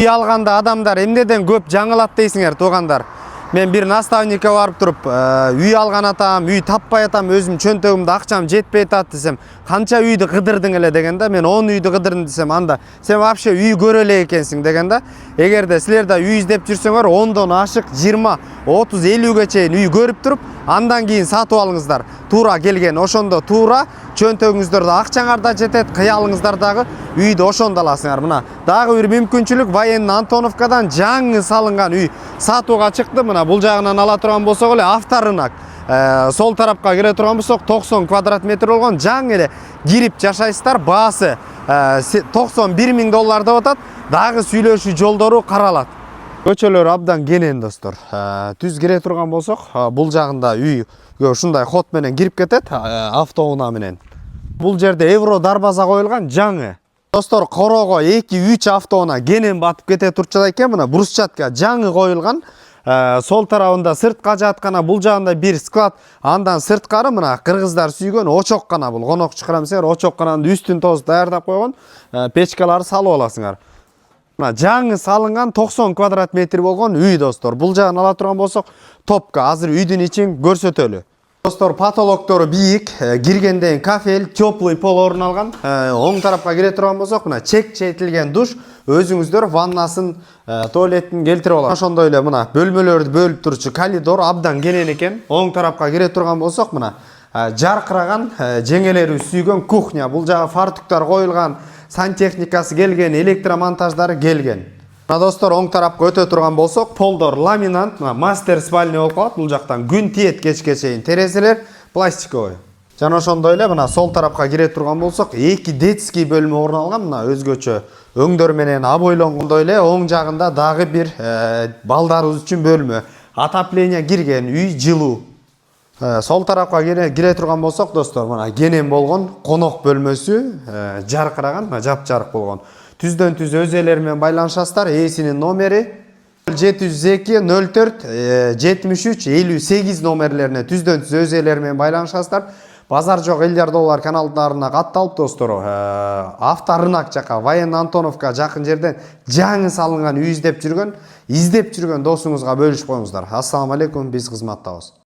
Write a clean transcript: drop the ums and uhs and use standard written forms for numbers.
Үй алганда адамдар эмнеден көп жаңылат дейсиңер туугандар. Мен bir наставникке барып туруп, үй алган атам, үй таппай атам, өзүм чөнтөгүмдө акчам жетпей атат десем, канча үйдү кыдырдың эле дегенде, мен 10 үйдү кыдырдым десем, анда сен вообще үй көрө эле экенсиң дегенде, эгерде силер да үй издеп жүрсөңөр, 10дон ашык 20, 30, 50ге чейин үй көрүп туруп, андан кийин сатып алыңыздар. Туура келген, ошондо туура чөнтөгүңүздөрдө акчаңар да жетет, кыялыңыздардагы үйдү ошондо аласыңар. Мына дагы бир мүмкүнчүлүк Военный Антоновкадан жаңы салынган үй сатууга чыкты. Мына бул жагынан ала турган болсок эле авторынок. Сол тарапка кире турган болсок 90 квадрат метр болгон жаңы эле кирип жашайсыздар. Баасы $91,000 деп атат. Дагы сүйлөшүү жолдору каралат. Көчөлөр абдан кенен достор. Түз кире турган болсок, бул жагында үй ушундай ход менен кирип кетет, автоунаа менен. Бул жерде евро дарбаза коюлган жаңы. Достор, корого 2-3 автоунаа кенен батып кете турчу экен. Мына брусчатка жаңы коюлган. Сол тарабында сыртка жаткана, бул жагында бир склад, андан сырткары мына кыргыздар сүйгөн очоккана, бул конок чыкырам силер, очоккананын үстүн тосуп даярдап койгон, печкаларды салып аласыңар. Мына жаңы салынган 90 квадрат метр болгон үй достор. Бул жагын ала турган болсок, топка азыр үйдүн ичин көрсөтөлү. Достор, потолоктору бийик, киргенден кафель, теплый пол орун алган. Оң тарапка кире турган болсок, мына чектетилген душ, өзүңүздөр ваннасын, туалеттин келтирип алат. Ошондой эле мына бөлмөлөрдү бөлүп турчу коридор абдан кенен экен. Оң тарапка кире турган болсок, мына жаркыраган, жеңелерибиз сүйгөн кухня. Бул жагы фартуктар коюлган, сантехникасы келген, электромонтаждары келген. Мына достор, оң тарапка өтө турган болсок, полдор ламинант, мастер спальня болуп калат. Бул жактан күн тиет кечке чейин. Терезелер пластиковый. Жана ошондой эле мына сол тарапка кире турган болсок, 2 детский бөлмө орун алган. Мына өзгөчө өңдөр менен абойлонгондой эле оң жагында дагы бир балдарыбыз үчүн бөлмө. Отопление кирген, үй жылуу. Сол тарапка кире турган болсок, достор, мына кенен болгон конок бөлмөсү, жаркыраган, жап-жарык болгон. Түздөн түз өз ээлери менен байланышасыздар. Ээсинин номери 702 04 73 58 номерлерине түздөн түз өз ээлери менен байланышасыздар. Базар жок $50 каналдарына катталып достор. Авторынок жака, Военный Антоновка жакын жерден жаңы салынган үй издеп жүргөн досуңузга бөлүшүп коюңуздар. Ассаламу алейкум, биз кызматтабыз.